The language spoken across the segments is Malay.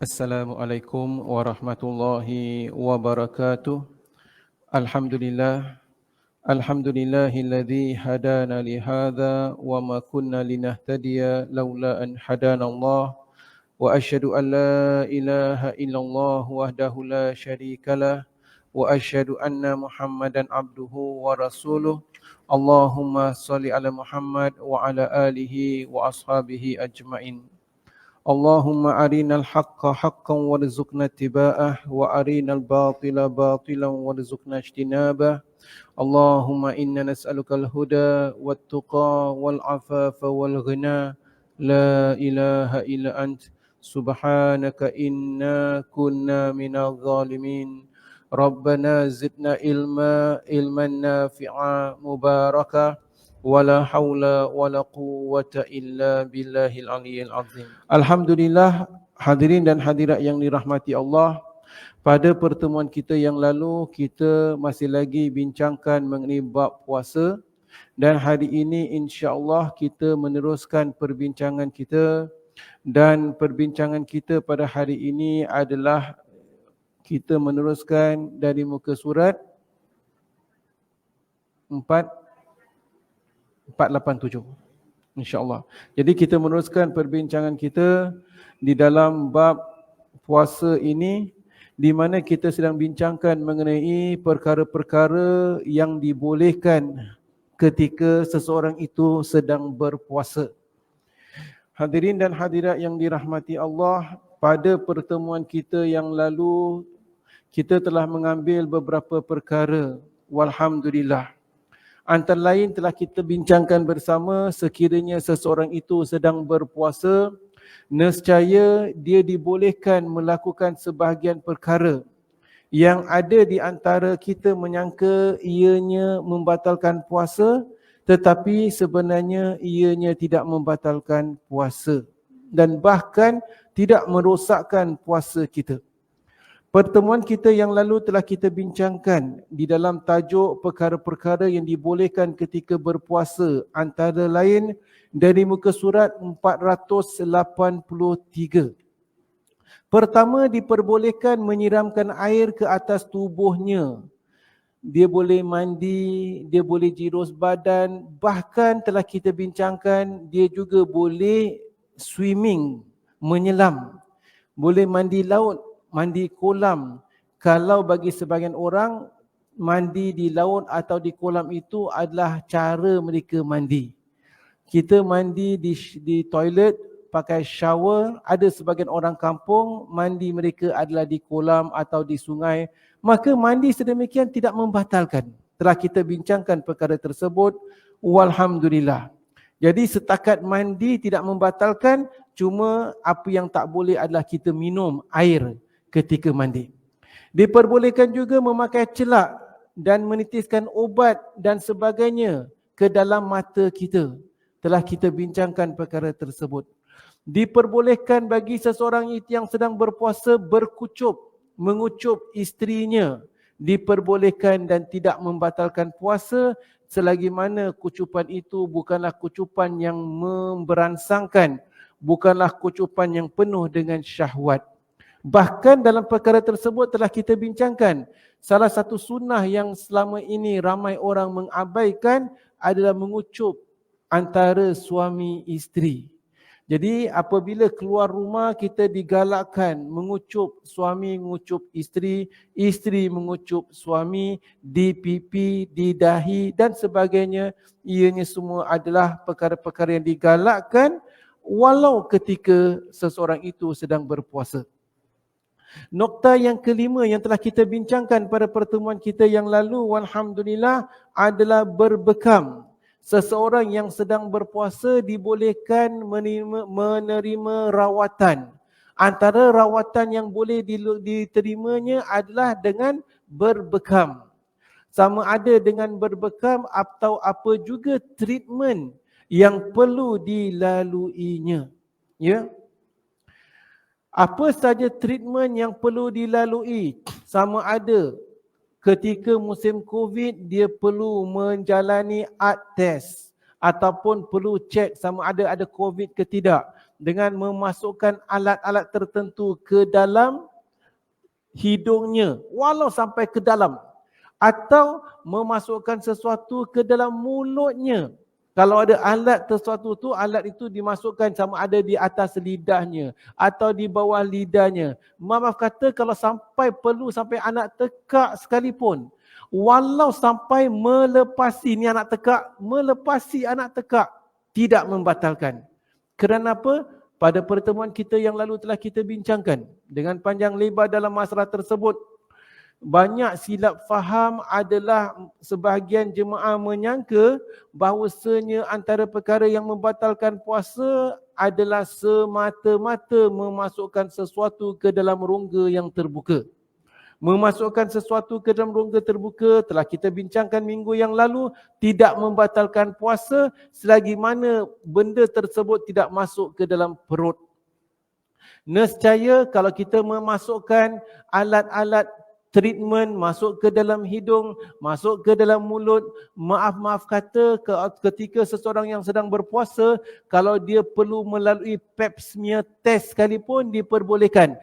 Assalamualaikum warahmatullahi wabarakatuh. Alhamdulillah. Alhamdulillahilladzi hadana li hadza wa ma kunna linahtadiya laula an hadana Allah. Wa asyhadu an la ilaha illallah wahdahu la syarikalah wa asyhadu anna Muhammadan abduhu wa rasuluh. Allahumma shalli ala Muhammad wa ala alihi wa ashabihi ajmain. Allahumma arinal haqqa haqqan warzuqna ittiba'ah wa arinal batila batilan warzuqna ijtinabah. Allahumma inna nas'alukal huda wat tuqa wal afafa wal ghina. La ilaha illa ant subhanaka inna kunna minadh zalimin. Rabbana zidna ilman nafi'a mubarakah. Wala haula wala quwwata illa billahil aliyyil azim. Alhamdulillah, hadirin dan hadirat yang dirahmati Allah. Pada pertemuan kita yang lalu, kita masih lagi bincangkan mengenai bab puasa. Dan hari ini insya-Allah kita meneruskan perbincangan kita. Dan perbincangan kita pada hari ini adalah kita meneruskan dari muka surat 487 insya-Allah. Jadi kita meneruskan perbincangan kita di dalam bab puasa ini, di mana kita sedang bincangkan mengenai perkara-perkara yang dibolehkan ketika seseorang itu sedang berpuasa. Hadirin dan hadirat yang dirahmati Allah, pada pertemuan kita yang lalu kita telah mengambil beberapa perkara, walhamdulillah. Antara lain telah kita bincangkan bersama, sekiranya seseorang itu sedang berpuasa, nescaya dia dibolehkan melakukan sebahagian perkara yang ada di antara kita menyangka ianya membatalkan puasa, tetapi sebenarnya ianya tidak membatalkan puasa dan bahkan tidak merosakkan puasa kita. Pertemuan kita yang lalu telah kita bincangkan di dalam tajuk perkara-perkara yang dibolehkan ketika berpuasa, antara lain dari muka surat 483. Pertama, diperbolehkan menyiramkan air ke atas tubuhnya. Dia boleh mandi, dia boleh jirus badan, bahkan telah kita bincangkan dia juga boleh swimming, menyelam. Boleh mandi laut, mandi kolam. Kalau bagi sebahagian orang, mandi di laut atau di kolam itu adalah cara mereka mandi. Kita mandi di toilet, pakai shower. Ada sebahagian orang kampung, mandi mereka adalah di kolam atau di sungai. Maka mandi sedemikian tidak membatalkan. Telah kita bincangkan perkara tersebut, walhamdulillah. Jadi setakat mandi tidak membatalkan, cuma apa yang tak boleh adalah kita minum air ketika mandi. Diperbolehkan juga memakai celak dan menitiskan obat dan sebagainya ke dalam mata kita. Telah kita bincangkan perkara tersebut. Diperbolehkan bagi seseorang yang sedang berpuasa berkucup, mengucup isterinya. Diperbolehkan dan tidak membatalkan puasa selagi mana kucupan itu bukanlah kucupan yang memberangsangkan, bukanlah kucupan yang penuh dengan syahwat. Bahkan dalam perkara tersebut telah kita bincangkan, salah satu sunnah yang selama ini ramai orang mengabaikan adalah mengucup antara suami isteri. Jadi apabila keluar rumah kita digalakkan mengucup, suami mengucup isteri, isteri mengucup suami di pipi, di dahi dan sebagainya. Ianya semua adalah perkara-perkara yang digalakkan walau ketika seseorang itu sedang berpuasa. Nokta yang kelima yang telah kita bincangkan pada pertemuan kita yang lalu, walhamdulillah, adalah berbekam. Seseorang yang sedang berpuasa dibolehkan menerima rawatan. Antara rawatan yang boleh diterimanya adalah dengan berbekam. Sama ada dengan berbekam atau apa juga treatment yang perlu dilaluinya. Ya. Apa saja treatment yang perlu dilalui, sama ada ketika musim COVID dia perlu menjalani art test ataupun perlu cek sama ada COVID ke tidak. dengan memasukkan alat-alat tertentu ke dalam hidungnya, walau sampai ke dalam, atau memasukkan sesuatu ke dalam mulutnya. Kalau ada alat sesuatu tu, alat itu dimasukkan sama ada di atas lidahnya atau di bawah lidahnya. Maaf kata kalau sampai perlu sampai anak tekak sekalipun, walau sampai melepasi ni anak tekak, melepasi anak tekak, tidak membatalkan. Kerana apa? Pada pertemuan kita yang lalu telah kita bincangkan dengan panjang lebar dalam masalah tersebut. Banyak silap faham adalah sebahagian jemaah menyangka bahawasanya antara perkara yang membatalkan puasa adalah semata-mata memasukkan sesuatu ke dalam rongga yang terbuka. Memasukkan sesuatu ke dalam rongga terbuka telah kita bincangkan minggu yang lalu, tidak membatalkan puasa selagi mana benda tersebut tidak masuk ke dalam perut. Nescaya kalau kita memasukkan alat-alat treatment masuk ke dalam hidung, masuk ke dalam mulut, maaf kata ketika seseorang yang sedang berpuasa, kalau dia perlu melalui pap smear test sekalipun diperbolehkan.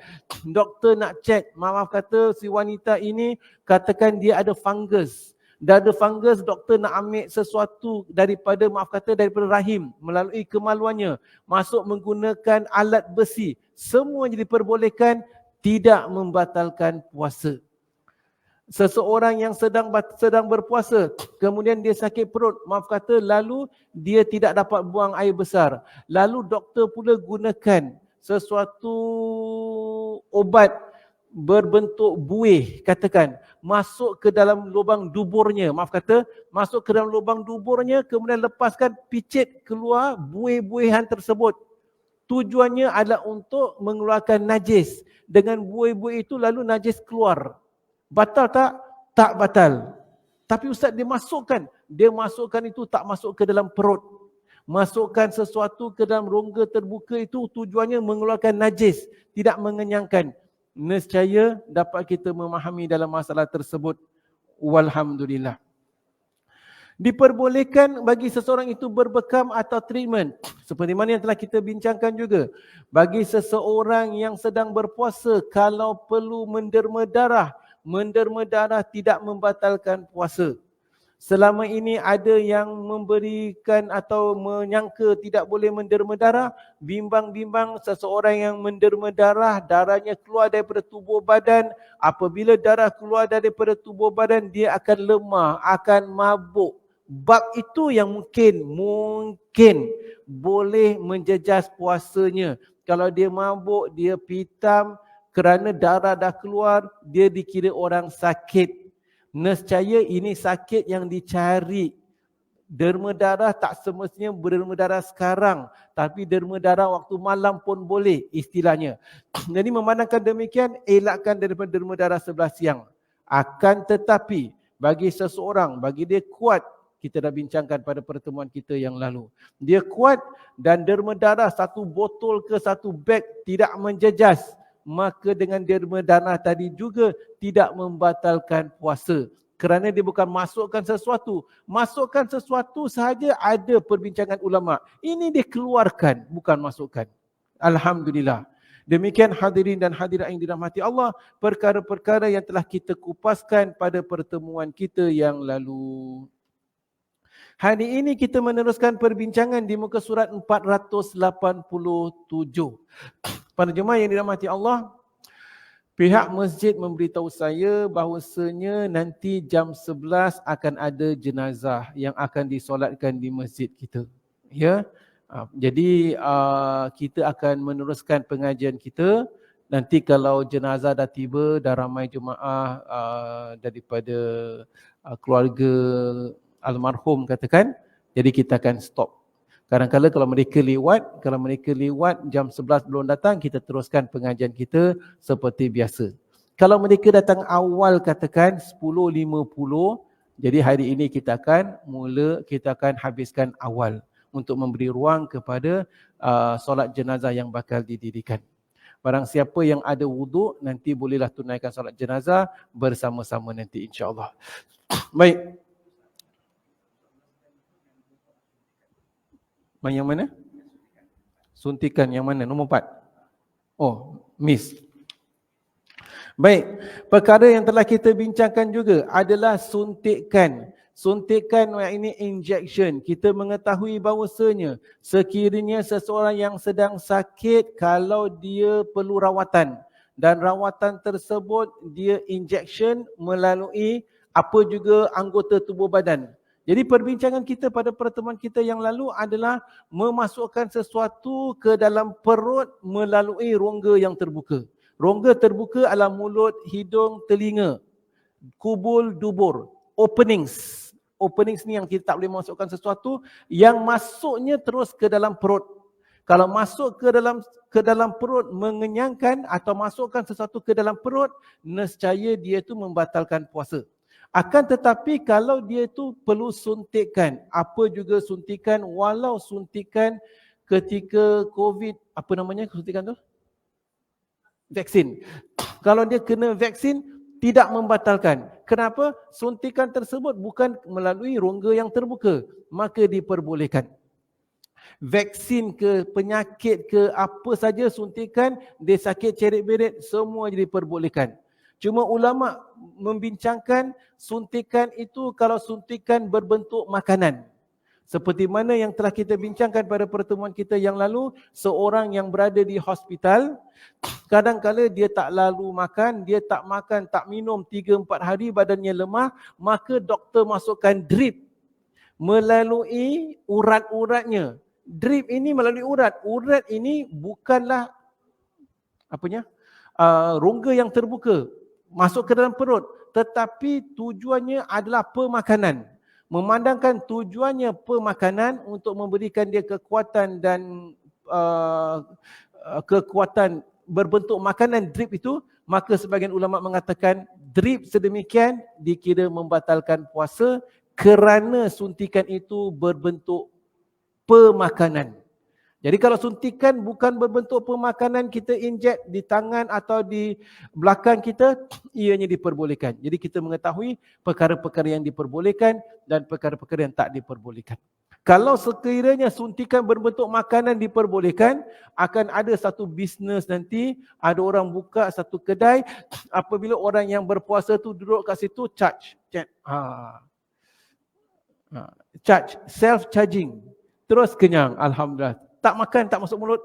Doktor nak cek, maaf kata si wanita ini katakan dia ada fungus. Dah ada fungus, doktor nak ambil sesuatu daripada, maaf kata daripada rahim melalui kemaluannya, masuk menggunakan alat besi. Semua diperbolehkan, tidak membatalkan puasa. Seseorang yang sedang berpuasa, kemudian dia sakit perut, maaf kata lalu dia tidak dapat buang air besar. Lalu doktor pula gunakan sesuatu obat berbentuk buih, katakan, masuk ke dalam lubang duburnya, maaf kata, masuk ke dalam lubang duburnya, kemudian lepaskan, picit keluar buih-buihan tersebut. Tujuannya adalah untuk mengeluarkan najis. Dengan buih-buih itu lalu najis keluar. Batal tak? Tak batal. Tapi ustaz dia masukkan itu tak masuk ke dalam perut. Masukkan sesuatu ke dalam rongga terbuka itu tujuannya mengeluarkan najis, tidak mengenyangkan. Nescaya dapat kita memahami dalam masalah tersebut. Walhamdulillah. Diperbolehkan bagi seseorang itu berbekam atau treatment. Seperti mana yang telah kita bincangkan juga. Bagi seseorang yang sedang berpuasa, kalau perlu menderma darah tidak membatalkan puasa. Selama ini ada yang memberikan atau menyangka tidak boleh menderma darah, bimbang-bimbang seseorang yang menderma darah, darahnya keluar daripada tubuh badan, apabila darah keluar daripada tubuh badan, dia akan lemah, akan mabuk. Bab itu yang mungkin boleh menjejas puasanya. Kalau dia mabuk, dia pitam, kerana darah dah keluar, dia dikira orang sakit. Nescaya ini sakit yang dicari. Derma darah tak semestinya berderma darah sekarang, tapi derma darah waktu malam pun boleh istilahnya. Jadi memandangkan demikian, elakkan daripada derma darah sebelah siang. Akan tetapi, bagi seseorang, bagi dia kuat, kita dah bincangkan pada pertemuan kita yang lalu. Dia kuat dan derma darah satu botol ke satu beg tidak menjejas, maka dengan derma darah tadi juga tidak membatalkan puasa. Kerana dia bukan masukkan sesuatu. Masukkan sesuatu sahaja ada perbincangan ulama. Ini dia keluarkan, bukan masukkan. Alhamdulillah. Demikian hadirin dan hadirat yang dirahmati Allah, perkara-perkara yang telah kita kupaskan pada pertemuan kita yang lalu. Hari ini kita meneruskan perbincangan di muka surat 487. Para jemaah yang dirahmati Allah, pihak masjid memberitahu saya bahawasanya nanti jam 11 akan ada jenazah yang akan disolatkan di masjid kita. Ya. Jadi kita akan meneruskan pengajian kita. Nanti kalau jenazah dah tiba, dah ramai jemaah daripada keluarga almarhum katakan, jadi kita akan stop. Kadang-kadang kalau mereka lewat jam 11 belum datang, kita teruskan pengajian kita seperti biasa. Kalau mereka datang awal katakan 10.50, jadi hari ini kita akan habiskan awal untuk memberi ruang kepada solat jenazah yang bakal didirikan. Barang siapa yang ada wuduk, nanti bolehlah tunaikan solat jenazah bersama-sama nanti insya-Allah. Baik. Yang mana? Suntikan yang mana? Nombor 4. Oh, miss. Baik, perkara yang telah kita bincangkan juga adalah suntikan. Suntikan ini injection. Kita mengetahui bahawasanya sekiranya seseorang yang sedang sakit, kalau dia perlu rawatan dan rawatan tersebut dia injection melalui apa juga anggota tubuh badan. Jadi perbincangan kita pada pertemuan kita yang lalu adalah memasukkan sesuatu ke dalam perut melalui rongga yang terbuka. Rongga terbuka adalah mulut, hidung, telinga, kubul, dubur, openings. Openings ni yang kita tak boleh masukkan sesuatu yang masuknya terus ke dalam perut. Kalau masuk ke dalam perut mengenyangkan atau masukkan sesuatu ke dalam perut, nescaya dia itu membatalkan puasa. Akan tetapi kalau dia itu perlu suntikan, apa juga suntikan, walau suntikan ketika COVID, apa namanya suntikan tu? Vaksin. Kalau dia kena vaksin, tidak membatalkan. Kenapa? Suntikan tersebut bukan melalui rongga yang terbuka, maka diperbolehkan. Vaksin ke, penyakit ke, apa saja suntikan, dia sakit ceret-beret, semua diperbolehkan. Cuma ulama membincangkan suntikan itu kalau suntikan berbentuk makanan. Seperti mana yang telah kita bincangkan pada pertemuan kita yang lalu, seorang yang berada di hospital, kadang-kala dia tak lalu makan, dia tak makan, tak minum 3-4 hari, badannya lemah, maka doktor masukkan drip melalui urat-uratnya. Drip ini melalui urat. Urat ini bukanlah rongga yang terbuka masuk ke dalam perut, tetapi tujuannya adalah pemakanan. Memandangkan tujuannya pemakanan untuk memberikan dia kekuatan dan kekuatan berbentuk makanan drip itu, maka sebagian ulama mengatakan drip sedemikian dikira membatalkan puasa kerana suntikan itu berbentuk pemakanan. Jadi kalau suntikan bukan berbentuk pemakanan, kita injek di tangan atau di belakang kita, ianya diperbolehkan. Jadi kita mengetahui perkara-perkara yang diperbolehkan dan perkara-perkara yang tak diperbolehkan. Kalau sekiranya suntikan berbentuk makanan diperbolehkan, akan ada satu bisnes nanti, ada orang buka satu kedai, apabila orang yang berpuasa tu duduk kat situ, charge. Charge, self-charging. Terus kenyang, alhamdulillah. Tak makan, tak masuk mulut.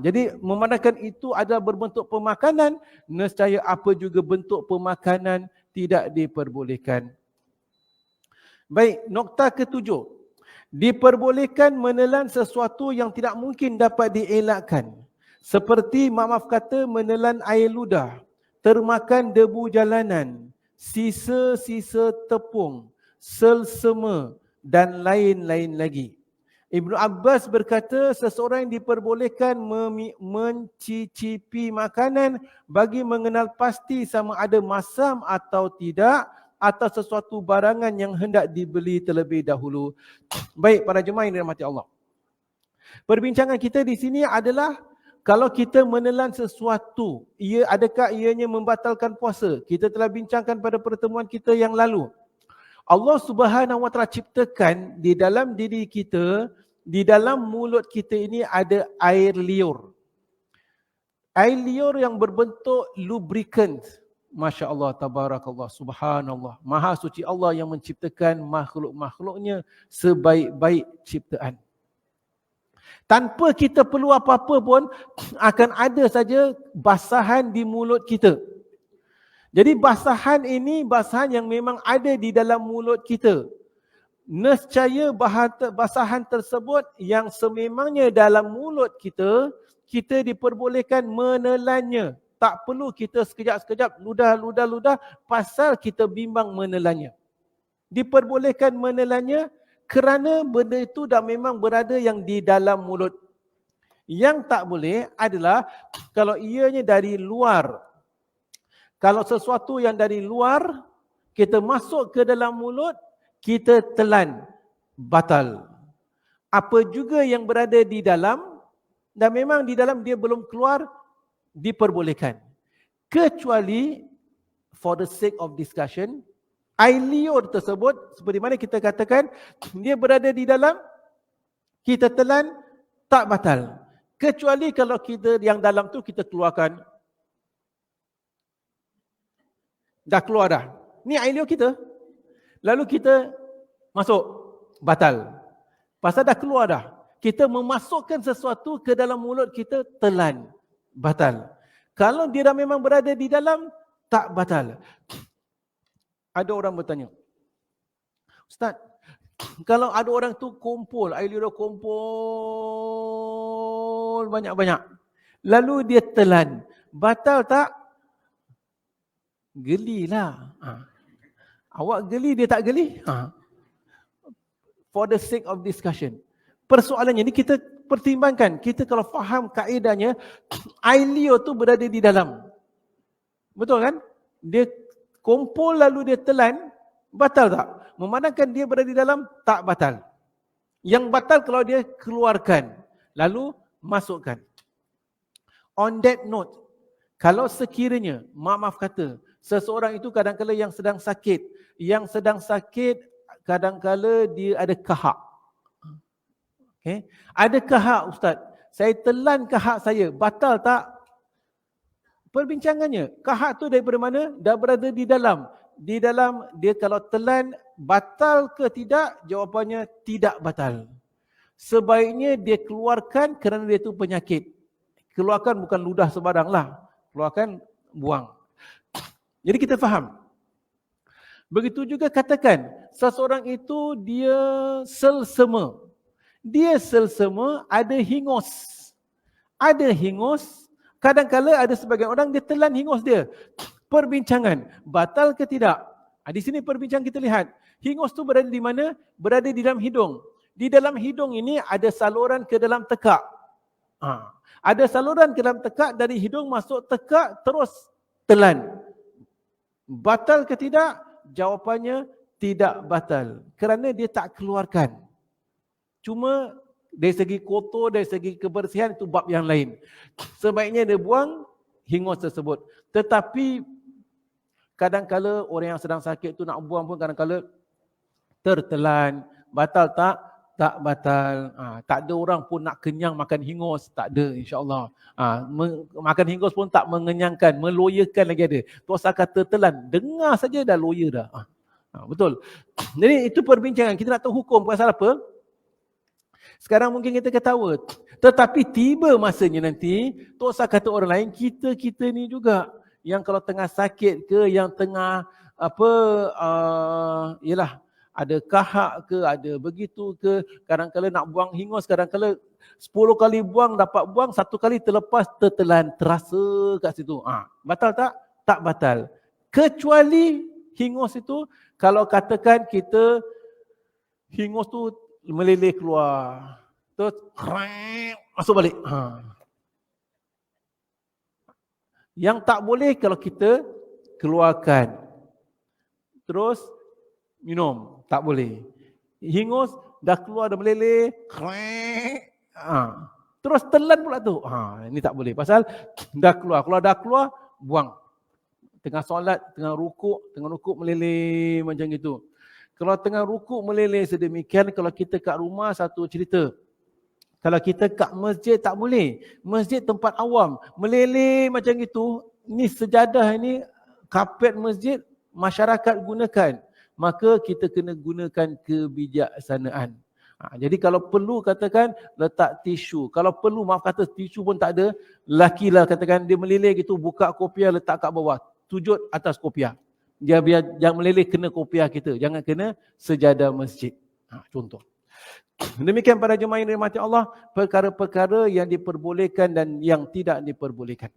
Jadi memandangkan itu adalah berbentuk pemakanan, nescaya apa juga bentuk pemakanan tidak diperbolehkan. Baik, nokta ketujuh. Diperbolehkan menelan sesuatu yang tidak mungkin dapat dielakkan. Seperti maaf kata menelan air ludah, termakan debu jalanan, sisa-sisa tepung, selsema dan lain-lain lagi. Ibnu Abbas berkata seseorang yang diperbolehkan mencicipi makanan bagi mengenal pasti sama ada masam atau tidak, atau sesuatu barangan yang hendak dibeli terlebih dahulu. Baik para jemaah yang dirahmati Allah. Perbincangan kita di sini adalah kalau kita menelan sesuatu, adakah ianya membatalkan puasa? Kita telah bincangkan pada pertemuan kita yang lalu. Allah Subhanahu Wa Taala ciptakan di dalam diri kita, di dalam mulut kita ini ada air liur. Air liur yang berbentuk lubricant. Masya Allah, tabarakallah, subhanallah. Maha suci Allah yang menciptakan makhluk-makhluknya sebaik-baik ciptaan. Tanpa kita perlu apa-apa pun, akan ada saja basahan di mulut kita. Jadi basahan ini basahan yang memang ada di dalam mulut kita. Nescaya basahan tersebut yang sememangnya dalam mulut kita, kita diperbolehkan menelannya. Tak perlu kita sekejap-sekejap ludah, pasal kita bimbang menelannya. Diperbolehkan menelannya kerana benda itu dah memang berada yang di dalam mulut. Yang tak boleh adalah kalau ianya dari luar. Kalau sesuatu yang dari luar, kita masuk ke dalam mulut, kita telan, batal. Apa juga yang berada di dalam, dan memang di dalam dia belum keluar, diperbolehkan. Kecuali, for the sake of discussion, air liur tersebut, seperti mana kita katakan, dia berada di dalam, kita telan, tak batal. Kecuali kalau kita yang dalam tu kita keluarkan. Dah keluar dah. Ni air liur kita. Lalu kita masuk, batal. Pasal dah keluar dah. Kita memasukkan sesuatu ke dalam mulut kita, telan, batal. Kalau dia dah memang berada di dalam, tak batal. Ada orang bertanya, Ustaz, kalau ada orang tu kumpul, air liur kumpul banyak-banyak, lalu dia telan, batal tak? Gelilah. Awak geli, dia tak geli? For the sake of discussion. Persoalannya ni kita pertimbangkan. Kita kalau faham kaedahnya, air liur tu berada di dalam. Betul kan? Dia kumpul lalu dia telan, batal tak? Memandangkan dia berada di dalam, tak batal. Yang batal kalau dia keluarkan, lalu masukkan. On that note, kalau sekiranya, maaf kata, seseorang itu kadang-kadang yang sedang sakit, kadang-kadang dia ada kahak. Okay. Ada kahak, Ustaz. Saya telan kahak saya, batal tak? Perbincangannya, kahak tu daripada mana? Dah berada di dalam. Di dalam, dia kalau telan, batal ke tidak? Jawapannya tidak batal. Sebaiknya dia keluarkan kerana dia tu penyakit. Keluarkan bukan ludah sebarang lah. Keluarkan, buang. Jadi kita faham. Begitu juga katakan, seseorang itu dia selsema. Dia selsema, ada hingus. Ada hingus, kadang-kala ada sebagian orang dia telan hingus dia. Perbincangan, batal ke tidak? Di sini perbincangan kita lihat. Hingus tu berada di mana? Berada di dalam hidung. Di dalam hidung ini ada saluran ke dalam tekak. Ada saluran ke dalam tekak, dari hidung masuk tekak, terus telan. Batal ke tidak? Jawapannya tidak batal. Kerana dia tak keluarkan. Cuma dari segi kotor, dari segi kebersihan, itu bab yang lain. Sebaiknya dia buang hingus tersebut. Tetapi kadang-kala orang yang sedang sakit tu nak buang pun kadang-kala tertelan. Batal tak? Tak batal. Tak ada orang pun nak kenyang makan hingus. Tak ada, insyaAllah. Makan hingus pun tak mengenyangkan, meloyakan lagi ada. Tu asal kata telan, dengar saja dah loya dah. Betul. Jadi itu perbincangan. Kita nak tahu hukum pasal apa? Sekarang mungkin kita ketawa. Tetapi tiba masanya nanti, tu asal kata orang lain, kita ni juga. Yang kalau tengah sakit ke, yang tengah yalah, ada kahak ke, ada begitu ke, kadang-kadang nak buang hingus, kadang-kadang 10 kali buang, dapat buang, 1 kali terlepas, tertelan, terasa kat situ. Batal tak? Tak batal. Kecuali hingus itu, kalau katakan kita, hingus tu meleleh keluar, terus masuk balik. Yang tak boleh kalau kita keluarkan, terus minum, tak boleh. Hingus dah keluar, dah meleleh, terus telan pula tu. Ini tak boleh. Pasal dah keluar. Kalau dah keluar, buang. Tengah solat, tengah rukuk meleleh macam gitu. Kalau tengah rukuk meleleh sedemikian, kalau kita kat rumah, satu cerita. Kalau kita kat masjid tak boleh. Masjid tempat awam, meleleh macam gitu. Ni sejadah ni, kapet masjid, masyarakat gunakan. Maka kita kena gunakan kebijaksanaan. Jadi kalau perlu katakan letak tisu. Kalau perlu maaf kata tisu pun tak ada, lakilah katakan dia meleleh gitu, buka kopiah letak kat bawah, sujud atas kopiah. Dia biar jangan meleleh kena kopiah kita, jangan kena sejadah masjid. Contoh. Demikian para jemaah yang dirahmati Allah, perkara-perkara yang diperbolehkan dan yang tidak diperbolehkan.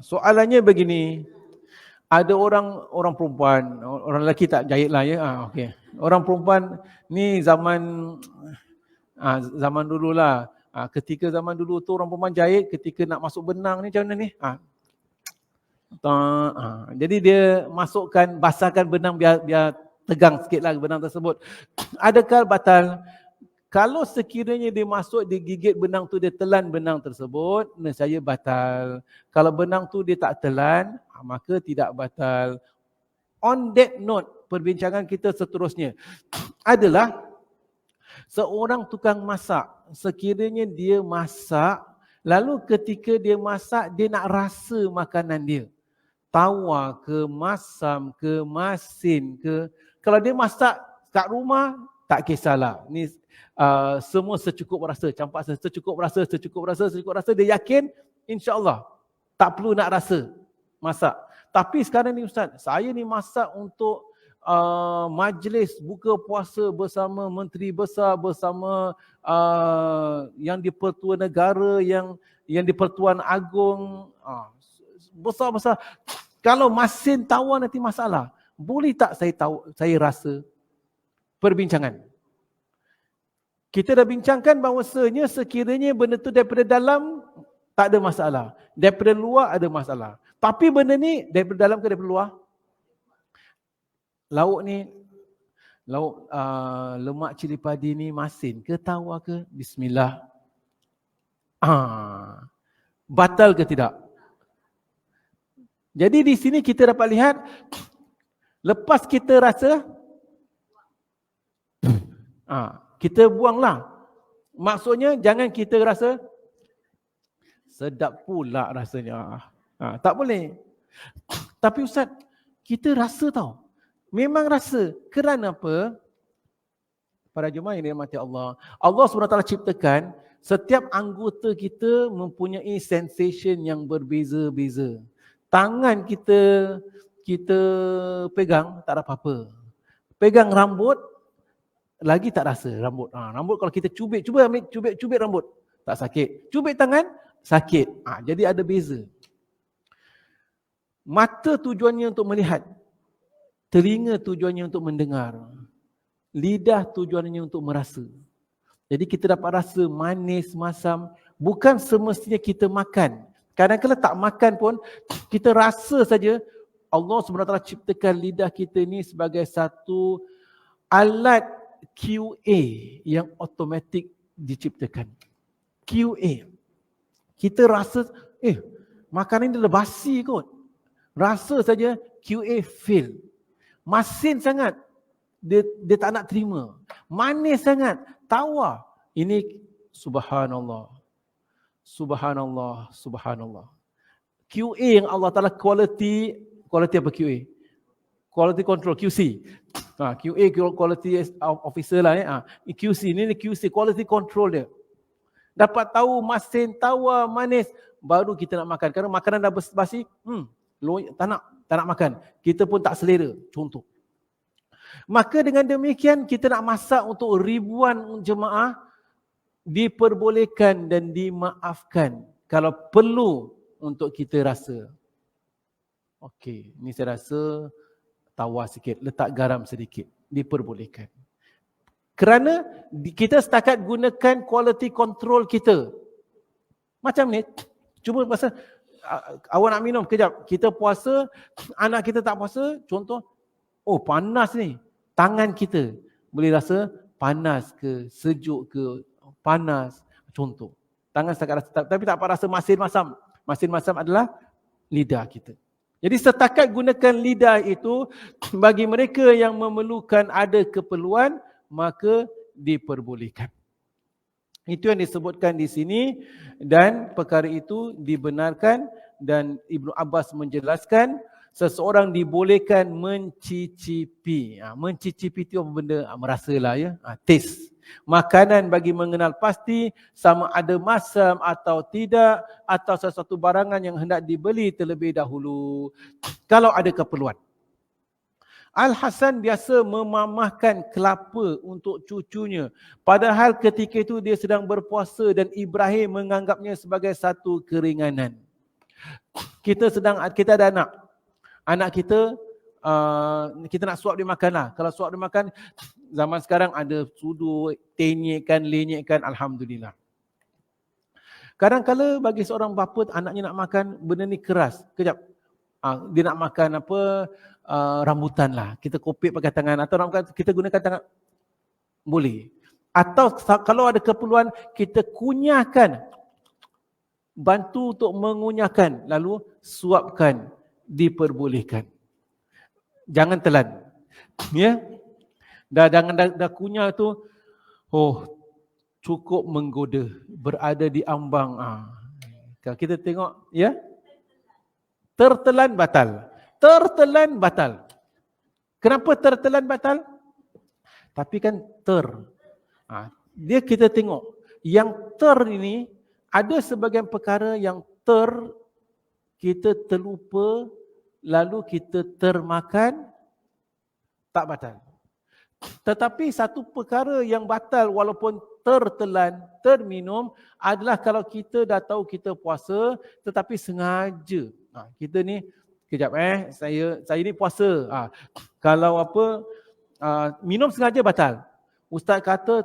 Soalannya begini. Ada orang perempuan, orang lelaki tak jahit lah ya. Okey. Orang perempuan ni zaman dululah. Ketika zaman dulu tu orang perempuan jahit, ketika nak masuk benang ni macam mana ni? Jadi dia masukkan, basahkan benang biar tegang sikitlah benang tersebut. Adakah batal? Kalau sekiranya dia masuk, dia gigit benang tu, dia telan benang tersebut, nescaya batal. Kalau benang tu dia tak telan, maka tidak batal. On that note, perbincangan kita seterusnya adalah seorang tukang masak. Sekiranya dia masak, lalu ketika dia masak, dia nak rasa makanan dia. Tawar ke, masam ke, masin ke. Kalau dia masak kat rumah, tak kisahlah. Ni semua secukup rasa, campak secukup rasa, dia yakin insya-Allah tak perlu nak rasa masak. Tapi sekarang ni ustaz, saya ni masak untuk majlis buka puasa bersama menteri besar, bersama yang di-Pertuan Negara, yang di-Pertuan Agong, besar-besar. Kalau masin tawar nanti masalah, boleh tak saya rasa? Perbincangan. Kita dah bincangkan bahawasanya sekiranya benda tu daripada dalam, tak ada masalah. Daripada luar ada masalah. Tapi benda ni daripada dalam ke daripada luar? Lauk ni, lemak cili padi ni masin ke tawar ke? Bismillah. Batal ke tidak? Jadi di sini kita dapat lihat, lepas kita rasa, kita buanglah. Maksudnya jangan kita rasa sedap pula rasanya. Tak boleh. Tapi ustaz, kita rasa tau. Memang rasa. Kerana apa? Para jemaah yang dirahmati Allah, Allah SWT ciptakan setiap anggota kita mempunyai sensation yang berbeza-beza. Tangan kita pegang tak ada apa-apa. Pegang rambut lagi tak rasa rambut. Rambut kalau kita cubit rambut tak sakit. Cubit tangan sakit. Jadi ada beza. Mata tujuannya untuk melihat. Telinga tujuannya untuk mendengar. Lidah tujuannya untuk merasa. Jadi kita dapat rasa manis, masam. Bukan semestinya kita makan. Kadang-kadang tak makan pun, kita rasa saja. Allah SWT ciptakan lidah kita ni sebagai satu alat QA yang automatik diciptakan. QA. Kita rasa, makanan ni dah basi kot. Rasa saja QA fail. Masin sangat, dia tak nak terima. Manis sangat, tawar. Ini subhanallah. Subhanallah, subhanallah. QA yang Allah Ta'ala quality apa QA? Quality control, QC. QA, quality officer lah. QC, ini QC, quality control dia. Dapat tahu masin, tawar, manis, baru kita nak makan. Kerana makanan dah basi, tak nak makan. Kita pun tak selera, contoh. Maka dengan demikian, kita nak masak untuk ribuan jemaah, diperbolehkan dan dimaafkan kalau perlu untuk kita rasa. Okey, ni saya rasa tawar sikit, letak garam sedikit, diperbolehkan. Kerana kita setakat gunakan quality control kita. Macam ni, cuba pasal awak nak minum, kejap, kita puasa, anak kita tak puasa, contoh, panas ni, tangan kita boleh rasa panas ke, sejuk ke, panas, contoh. Tangan setakat rasa, tapi tak apa rasa masin masam. Masin masam adalah lidah kita. Jadi setakat gunakan lidah itu, bagi mereka yang memerlukan ada keperluan, maka diperbolehkan. Itu yang disebutkan di sini, dan perkara itu dibenarkan, dan Ibnu Abbas menjelaskan, seseorang dibolehkan mencicipi. Mencicipi itu apa benda? Merasalah ya, taste. Makanan bagi mengenal pasti sama ada masam atau tidak, atau sesuatu barangan yang hendak dibeli terlebih dahulu kalau ada keperluan. Al-Hasan biasa memamahkan kelapa untuk cucunya, padahal ketika itu dia sedang berpuasa dan Ibrahim menganggapnya sebagai satu keringanan. Kita ada anak kita, kita nak suap dia makan lah. Kalau suap dia makan, zaman sekarang ada sudu, tenyekkan, lenyekkan, alhamdulillah. Kadang-kadang bagi seorang bapa, anaknya nak makan benda ni keras. Kejap, dia nak makan apa, rambutan lah. Kita kopik pakai tangan, atau nak makan, kita gunakan tangan. Boleh. Atau kalau ada keperluan, kita kunyahkan, bantu untuk mengunyahkan, lalu suapkan, diperbolehkan. Jangan telan. Ya. Dah kunyah tu, cukup menggoda, berada di ambang. Kalau kita tengok, ya, tertelan batal. Tertelan batal. Kenapa tertelan batal? Tapi kan dia kita tengok, yang ini, ada sebagian perkara yang kita terlupa, lalu kita termakan, tak batal. Tetapi satu perkara yang batal walaupun tertelan, terminum adalah kalau kita dah tahu kita puasa tetapi sengaja. Kita ni, kejap saya ni puasa. Kalau minum sengaja batal. Ustaz kata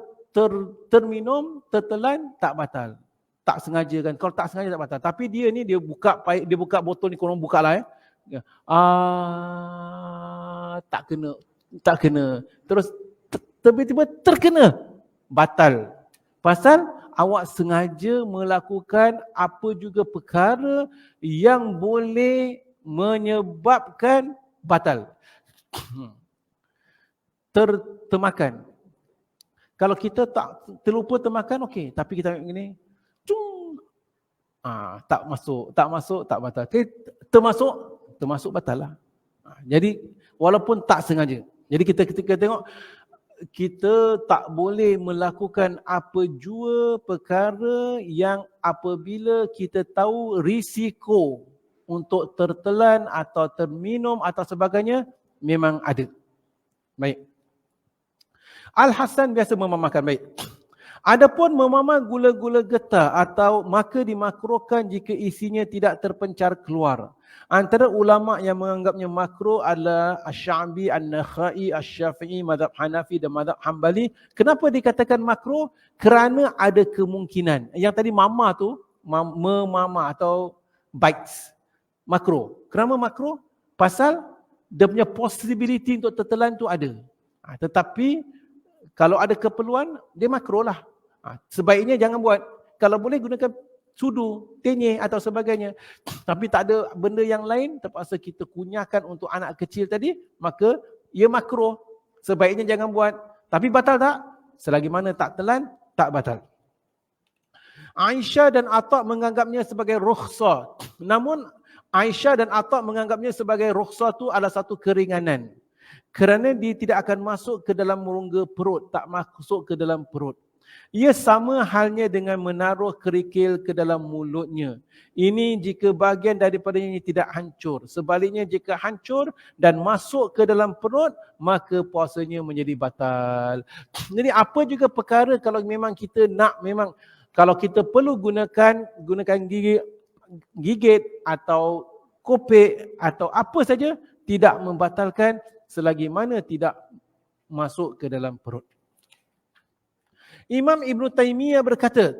terminum, tertelan tak batal. Tak sengaja kan. Kalau tak sengaja tak batal. Tapi dia ni dia buka botol ni, korang buka lah tak kena. Terus tiba-tiba terkena. Batal. Pasal awak sengaja melakukan apa juga perkara yang boleh menyebabkan batal. Termakan. Kalau kita tak terlupa termakan, okey. Tapi kita ambil begini, tak masuk, tak batal. Okay, termasuk batal lah. Jadi walaupun tak sengaja. Jadi kita tengok, kita tak boleh melakukan apa jua perkara yang apabila kita tahu risiko untuk tertelan atau terminum atau sebagainya memang ada. Baik. Al-Hasan biasa memamahkan, baik. Adapun memamah gula-gula getah atau maka dimakruhkan jika isinya tidak terpencar keluar. Antara ulama yang menganggapnya makruh adalah Asy-Sya'bi, An-Nakhai, Asy-Syafi'i, mazhab Hanafi dan mazhab Hambali. Kenapa dikatakan makruh? Kerana ada kemungkinan. Yang tadi mama tu, memamah atau bites. Makruh. Kenapa makruh? Pasal dia punya possibility untuk tertelan tu ada. Tetapi kalau ada keperluan, dia makruh lah. Sebaiknya jangan buat. Kalau boleh gunakan sudu, tenyeh atau sebagainya. Tapi tak ada benda yang lain, terpaksa kita kunyahkan untuk anak kecil tadi, maka ia makruh. Sebaiknya jangan buat. Tapi batal tak? Selagi mana tak telan, tak batal. Aisyah dan Atha menganggapnya sebagai rukhsah. Namun Aisyah dan Atha menganggapnya sebagai rukhsah tu adalah satu keringanan. Kerana dia tidak akan masuk ke dalam rongga perut, tak masuk ke dalam perut. Ia sama halnya dengan menaruh kerikil ke dalam mulutnya. Ini jika bahagian daripadanya tidak hancur. Sebaliknya jika hancur dan masuk ke dalam perut, maka puasanya menjadi batal. Jadi apa juga perkara kalau memang kita nak, memang kalau kita perlu gunakan gigit atau kopek atau apa saja, tidak membatalkan selagi mana tidak masuk ke dalam perut. Imam Ibn Taymiyah berkata,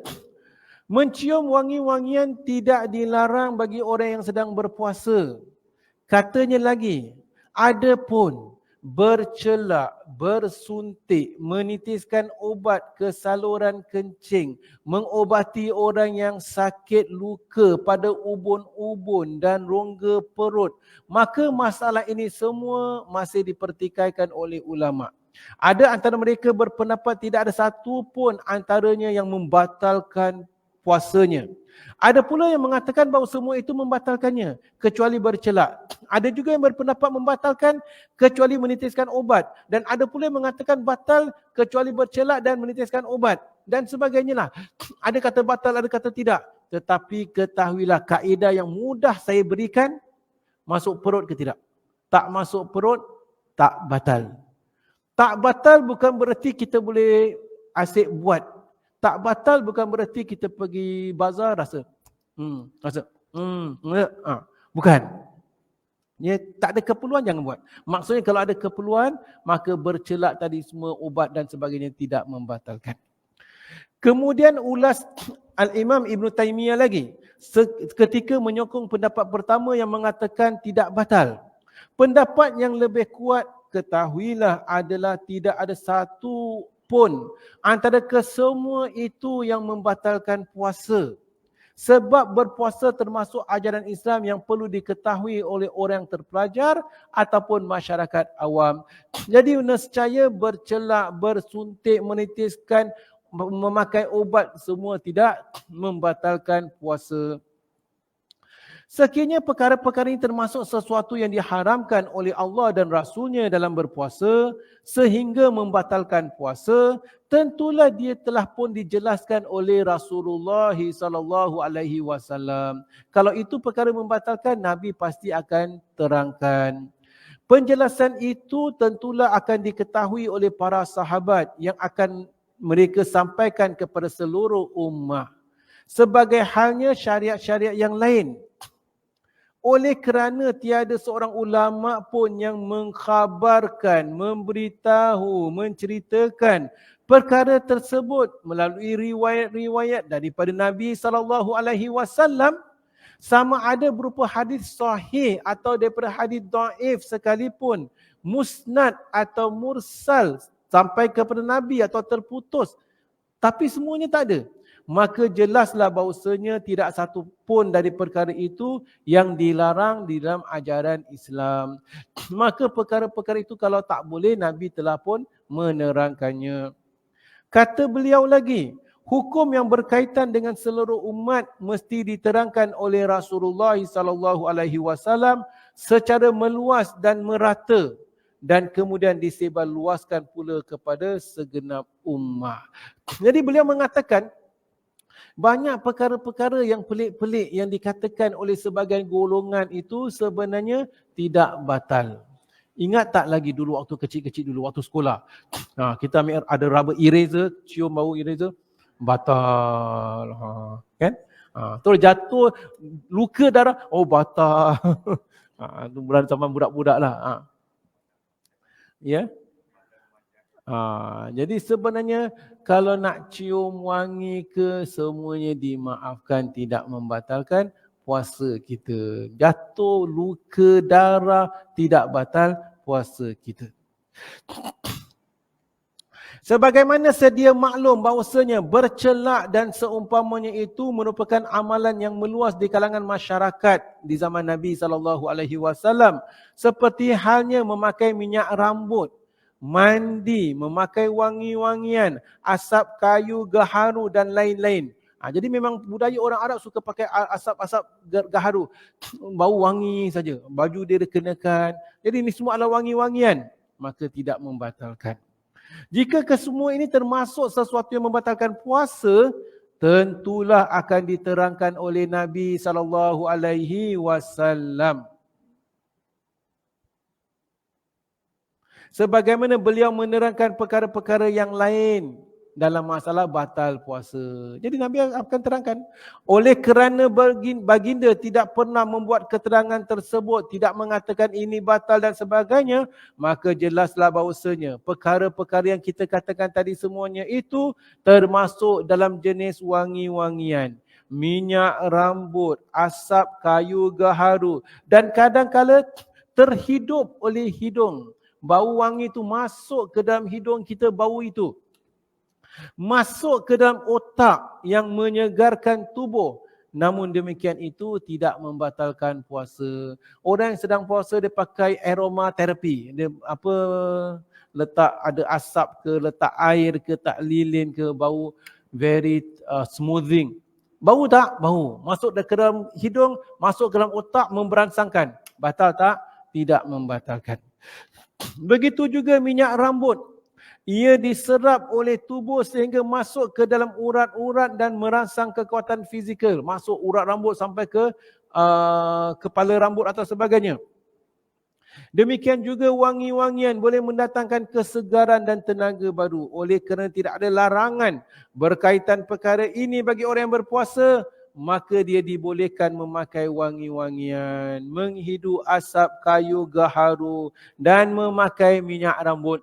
mencium wangi-wangian tidak dilarang bagi orang yang sedang berpuasa. Katanya lagi, adapun bercelak, bersuntik, menitiskan obat ke saluran kencing, mengobati orang yang sakit luka pada ubun-ubun dan rongga perut, maka masalah ini semua masih dipertikaikan oleh ulama. Ada antara mereka berpendapat tidak ada satu pun antaranya yang membatalkan puasanya. Ada pula yang mengatakan bahawa semua itu membatalkannya kecuali bercelak. Ada juga yang berpendapat membatalkan kecuali menitiskan obat. Dan ada pula yang mengatakan batal kecuali bercelak dan menitiskan obat. Dan sebagainya lah. Ada kata batal, ada kata tidak. Tetapi ketahuilah kaedah yang mudah saya berikan, masuk perut ke tidak? Tak masuk perut, tak batal. Tak batal bukan berarti kita boleh asyik buat. Tak batal bukan berarti kita pergi bazar rasa. Bukan. Ya, tak ada keperluan jangan buat. Maksudnya kalau ada keperluan, maka bercelak tadi semua obat dan sebagainya tidak membatalkan. Kemudian ulas Al-Imam Ibn Taymiyah lagi. Ketika menyokong pendapat pertama yang mengatakan tidak batal. Pendapat yang lebih kuat, ketahuilah adalah tidak ada satu pun antara kesemua itu yang membatalkan puasa. Sebab berpuasa termasuk ajaran Islam yang perlu diketahui oleh orang yang terpelajar ataupun masyarakat awam. Jadi nescaya bercelak, bersuntik, menitiskan, memakai obat semua tidak membatalkan puasa. Sekiranya perkara-perkara ini termasuk sesuatu yang diharamkan oleh Allah dan Rasulnya dalam berpuasa sehingga membatalkan puasa, tentulah dia telah pun dijelaskan oleh Rasulullah SAW. Kalau itu perkara membatalkan, Nabi pasti akan terangkan. Penjelasan itu tentulah akan diketahui oleh para sahabat yang akan mereka sampaikan kepada seluruh ummah. Sebagai halnya syariat-syariat yang lain. Oleh kerana tiada seorang ulama pun yang mengkhabarkan, memberitahu, menceritakan perkara tersebut melalui riwayat-riwayat daripada Nabi SAW, sama ada berupa hadis sahih atau daripada hadis dhaif sekalipun, musnad atau mursal sampai kepada Nabi atau terputus, tapi semuanya tak ada, maka jelaslah bahawasanya tidak satu pun dari perkara itu yang dilarang di dalam ajaran Islam. Maka perkara-perkara itu kalau tak boleh, Nabi telah pun menerangkannya. Kata beliau lagi, hukum yang berkaitan dengan seluruh umat mesti diterangkan oleh Rasulullah SAW secara meluas dan merata, dan kemudian disebarluaskan pula kepada segenap ummah. Jadi beliau mengatakan, banyak perkara-perkara yang pelik-pelik yang dikatakan oleh sebahagian golongan itu sebenarnya tidak batal. Ingat tak lagi dulu waktu kecil-kecil dulu, waktu sekolah. Kita ambil ada rubber eraser, cium bau eraser, batal. Kan? Terus jatuh, luka darah, oh batal. Itu bulan zaman budak-budak lah. Ya. Jadi sebenarnya kalau nak cium wangi ke, semuanya dimaafkan, tidak membatalkan puasa kita. Jatuh, luka, darah, tidak batal puasa kita. Sebagaimana sedia maklum bahawasanya bercelak dan seumpamanya itu merupakan amalan yang meluas di kalangan masyarakat di zaman Nabi SAW. Seperti halnya memakai minyak rambut, mandi, memakai wangi-wangian, asap kayu, gaharu dan lain-lain. Jadi memang budaya orang Arab suka pakai asap-asap gaharu. Bau wangi saja, baju dia kenakan. Jadi ini semua adalah wangi-wangian. Maka tidak membatalkan. Jika kesemua ini termasuk sesuatu yang membatalkan puasa, tentulah akan diterangkan oleh Nabi SAW. Sebagaimana beliau menerangkan perkara-perkara yang lain dalam masalah batal puasa. Jadi Nabi akan terangkan. Oleh kerana baginda tidak pernah membuat keterangan tersebut, tidak mengatakan ini batal dan sebagainya, maka jelaslah bahawasanya perkara-perkara yang kita katakan tadi semuanya itu termasuk dalam jenis wangi-wangian, minyak rambut, asap kayu gaharu, dan kadang-kala terhidup oleh hidung. Bau wangi itu masuk ke dalam hidung kita, bau itu masuk ke dalam otak yang menyegarkan tubuh. Namun demikian itu tidak membatalkan puasa. Orang yang sedang puasa dia pakai aromaterapi. Dia letak ada asap ke, letak air ke, tak lilin ke, bau very smoothing. Bau tak? Bau. Masuk ke dalam hidung, masuk ke dalam otak, memberangsangkan. Batal tak? Tidak membatalkan. Begitu juga minyak rambut. Ia diserap oleh tubuh sehingga masuk ke dalam urat-urat dan merangsang kekuatan fizikal. Masuk urat rambut sampai ke kepala rambut atau sebagainya. Demikian juga wangi-wangian boleh mendatangkan kesegaran dan tenaga baru. Oleh kerana tidak ada larangan berkaitan perkara ini bagi orang yang berpuasa, maka dia dibolehkan memakai wangi-wangian, menghidu asap kayu gaharu dan memakai minyak rambut.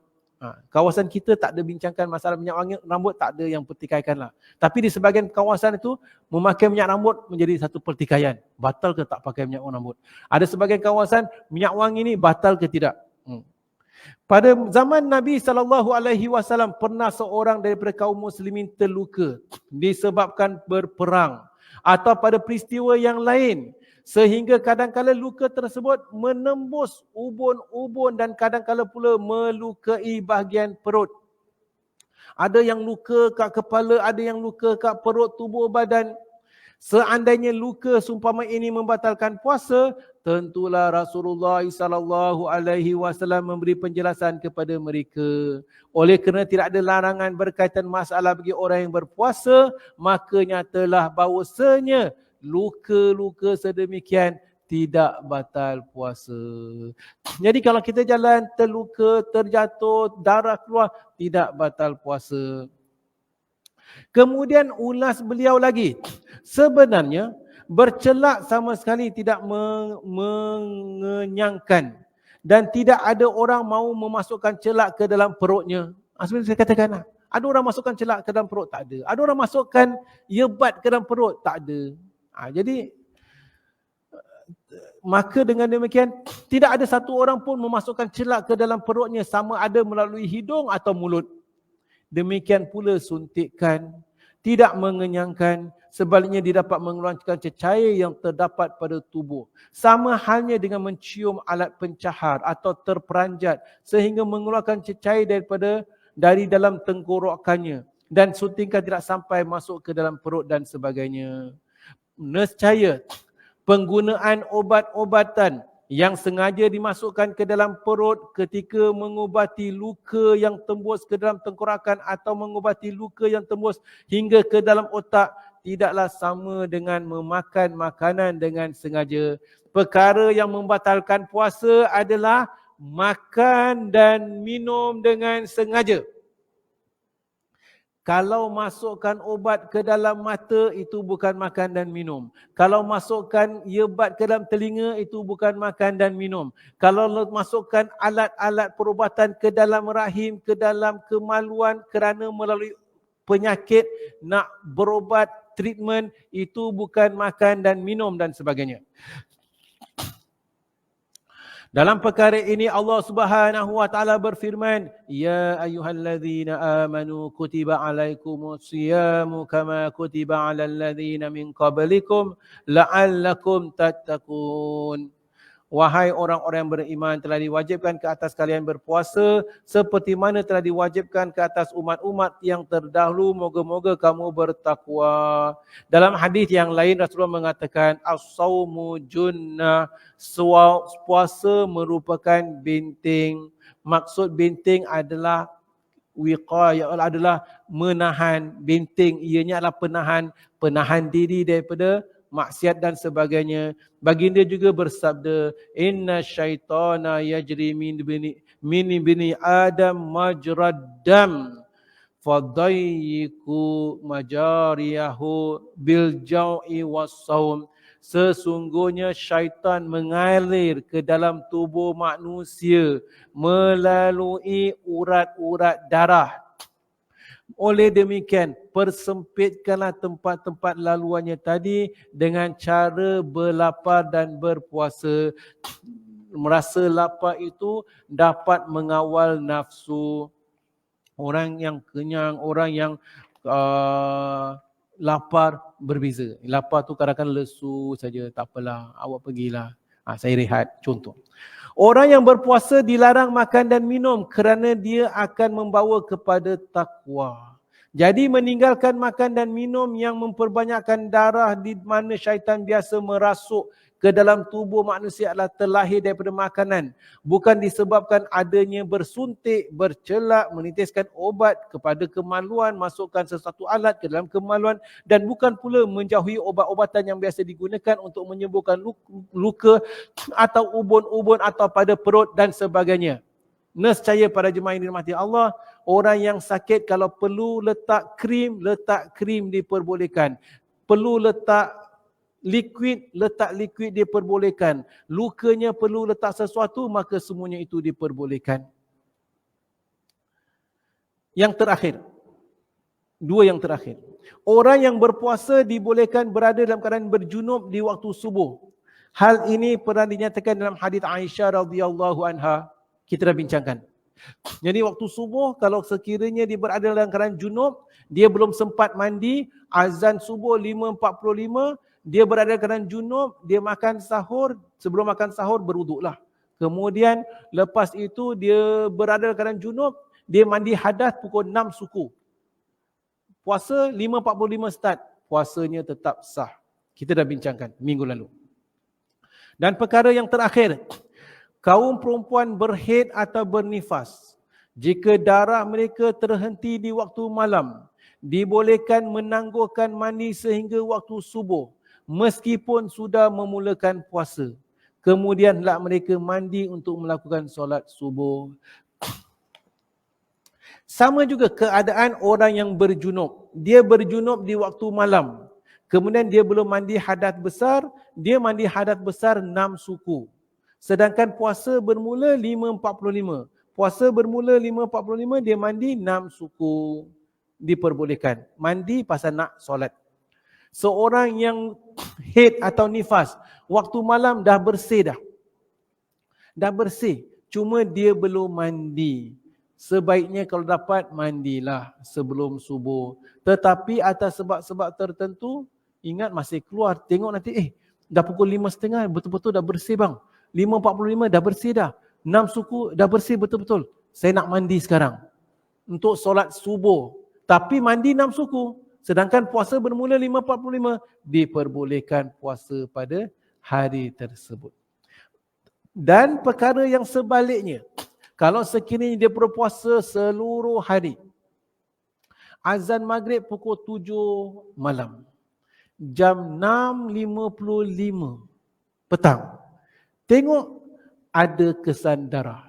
Kawasan kita tak ada bincangkan masalah minyak wangi rambut, tak ada yang pertikaikan lah. Tapi di sebahagian kawasan itu, memakai minyak rambut menjadi satu pertikaian. Batal ke tak pakai minyak rambut? Ada sebahagian kawasan, minyak wangi ni batal ke tidak? Pada zaman Nabi SAW pernah seorang daripada kaum muslimin terluka disebabkan berperang atau pada peristiwa yang lain, sehingga kadang-kala luka tersebut menembus ubun-ubun dan kadang-kala pula melukai bahagian perut. Ada yang luka kat kepala, ada yang luka kat perut, tubuh badan. Seandainya luka seumpama ini membatalkan puasa, tentulah Rasulullah SAW memberi penjelasan kepada mereka. Oleh kerana tidak ada larangan berkaitan masalah bagi orang yang berpuasa, maka nyatalah bahawasanya luka-luka sedemikian tidak batal puasa. Jadi kalau kita jalan terluka, terjatuh, darah keluar, tidak batal puasa. Kemudian ulas beliau lagi, sebenarnya bercelak sama sekali tidak mengenyangkan dan tidak ada orang mahu memasukkan celak ke dalam perutnya. Sebenarnya saya katakan, ada orang masukkan celak ke dalam perut? Tak ada. Ada orang masukkan yebat ke dalam perut? Tak ada. Jadi maka dengan demikian tidak ada satu orang pun memasukkan celak ke dalam perutnya, sama ada melalui hidung atau mulut. Demikian pula suntikan tidak mengenyangkan, sebaliknya dia dapat mengeluarkan cecair yang terdapat pada tubuh. Sama halnya dengan mencium alat pencahar atau terperanjat sehingga mengeluarkan cecair dari dalam tenggorokannya, dan suntikan tidak sampai masuk ke dalam perut dan sebagainya. Nescaya penggunaan obat-obatan yang sengaja dimasukkan ke dalam perut ketika mengubati luka yang tembus ke dalam tenggorokan atau mengubati luka yang tembus hingga ke dalam otak tidaklah sama dengan memakan makanan dengan sengaja. Perkara yang membatalkan puasa adalah makan dan minum dengan sengaja. Kalau masukkan obat ke dalam mata, itu bukan makan dan minum. Kalau masukkan yebat ke dalam telinga, itu bukan makan dan minum. Kalau masukkan alat-alat perubatan ke dalam rahim, ke dalam kemaluan kerana melalui penyakit, nak berobat, treatment, itu bukan makan dan minum dan sebagainya. Dalam perkara ini Allah Subhanahu wa taala berfirman, ya ayyuhallazina amanu kutiba alaikumus siyamu kama kutiba alal ladzina min qablikum la'allakum tattaqun. Wahai orang-orang yang beriman, telah diwajibkan ke atas kalian berpuasa seperti mana telah diwajibkan ke atas umat-umat yang terdahulu, moga-moga kamu bertakwa. Dalam hadis yang lain Rasulullah mengatakan as-saumu junnah, puasa merupakan benteng. Maksud benteng adalah wiqayah, adalah menahan. Benteng ianya adalah penahan diri daripada maksiat dan sebagainya. Baginda juga bersabda, inna syaitana yajri min bini adam majrad dam fadayyiku majariyahu bil jau'i was-saum. Sesungguhnya syaitan mengalir ke dalam tubuh manusia melalui urat-urat darah. Oleh demikian, persempitkanlah tempat-tempat laluannya tadi dengan cara berlapar dan berpuasa. Merasa lapar itu dapat mengawal nafsu. Orang yang kenyang, orang yang lapar berbeza. Lapar tu kadang-kadang lesu saja, tak apalah, awak pergilah. Saya rehat, contoh. Orang yang berpuasa dilarang makan dan minum kerana dia akan membawa kepada takwa. Jadi meninggalkan makan dan minum yang memperbanyakkan darah di mana syaitan biasa merasuk ke dalam tubuh manusia adalah terlahir daripada makanan. Bukan disebabkan adanya bersuntik, bercelak, menitiskan obat kepada kemaluan, masukkan sesuatu alat ke dalam kemaluan, dan bukan pula menjauhi obat-obatan yang biasa digunakan untuk menyembuhkan luka atau ubun-ubun atau pada perut dan sebagainya. Nescaya para jemaah yang dirahmati Allah, orang yang sakit kalau perlu letak krim diperbolehkan. Perlu letak liquid diperbolehkan. Lukanya perlu letak sesuatu, maka semuanya itu diperbolehkan. Yang terakhir, dua yang terakhir. Orang yang berpuasa dibolehkan berada dalam keadaan berjunub di waktu subuh. Hal ini pernah dinyatakan dalam hadis Aisyah radhiyallahu anha. Kita dah bincangkan. Jadi waktu subuh, kalau sekiranya dia berada dalam keadaan junub, dia belum sempat mandi, azan subuh 5.45, dia berada dalam keadaan junub, dia makan sahur, sebelum makan sahur berwuduklah. Kemudian lepas itu dia berada dalam keadaan junub, dia mandi hadas pukul 6 suku. Puasa 5.45 start, puasanya tetap sah. Kita dah bincangkan minggu lalu. Dan perkara yang terakhir, kaum perempuan berhaid atau bernifas, jika darah mereka terhenti di waktu malam, dibolehkan menangguhkan mandi sehingga waktu subuh, meskipun sudah memulakan puasa. Kemudian hendak mereka mandi untuk melakukan solat subuh. Sama juga keadaan orang yang berjunub. Dia berjunub di waktu malam. Kemudian dia belum mandi hadas besar, dia mandi hadas besar 6 suku. Sedangkan puasa bermula 5.45. Puasa bermula 5.45, dia mandi 6 suku. Diperbolehkan. Mandi pasal nak solat. Seorang yang haid atau nifas, waktu malam dah bersih dah. Dah bersih. Cuma dia belum mandi. Sebaiknya kalau dapat, mandilah sebelum subuh. Tetapi atas sebab-sebab tertentu, ingat masih keluar. Tengok nanti, dah pukul 5.30, betul-betul dah bersih bang. 5.45 dah bersih dah. 6 suku dah bersih betul-betul. Saya nak mandi sekarang. Untuk solat subuh. Tapi mandi 6 suku. Sedangkan puasa bermula 5.45. Diperbolehkan puasa pada hari tersebut. Dan perkara yang sebaliknya. Kalau sekiranya dia berpuasa seluruh hari. Azan maghrib pukul 7 malam. Jam 6.55 petang. Tengok ada kesan darah.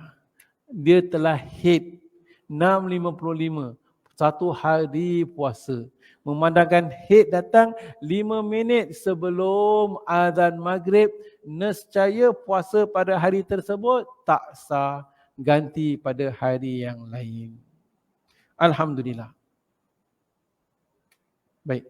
Dia telah haid 6.55. Satu hari puasa. Memandangkan haid datang 5 minit sebelum azan maghrib. Nescaya puasa pada hari tersebut tak sah. Ganti pada hari yang lain. Alhamdulillah. Baik.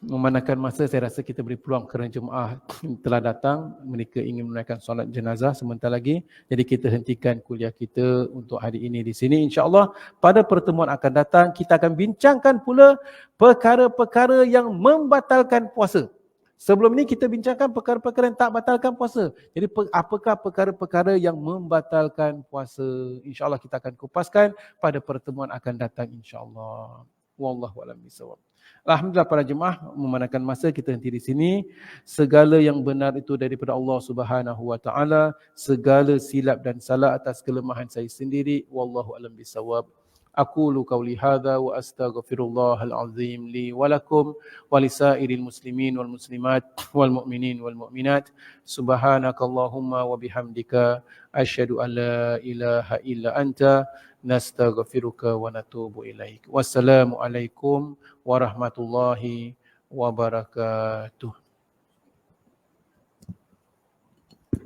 Memandangkan masa, saya rasa kita beri peluang kerana jemaah telah datang. Mereka ingin menunaikan solat jenazah sebentar lagi. Jadi kita hentikan kuliah kita untuk hari ini di sini. InsyaAllah pada pertemuan akan datang, kita akan bincangkan pula perkara-perkara yang membatalkan puasa. Sebelum ini kita bincangkan perkara-perkara yang tak batalkan puasa. Jadi apakah perkara-perkara yang membatalkan puasa? InsyaAllah kita akan kupaskan pada pertemuan akan datang insyaAllah. Wallahu a'lam bishawab. Alhamdulillah para jemaah, memandangkan masa kita henti di sini. Segala yang benar itu daripada Allah Subhanahu wa taala, segala silap dan salah atas kelemahan saya sendiri. Wallahu a'lam bishawab. Aqulu qawli hadza wa astaghfirullahal azim li wa lakum wa lisairil muslimin wal muslimat wal mu'minin wal mu'minat. Subhanakallahumma wa bihamdika asyhadu an la ilaha illa anta nastaghfiruka wa natubu ilaik. Wassalamu alaikum warahmatullahi wabarakatuh.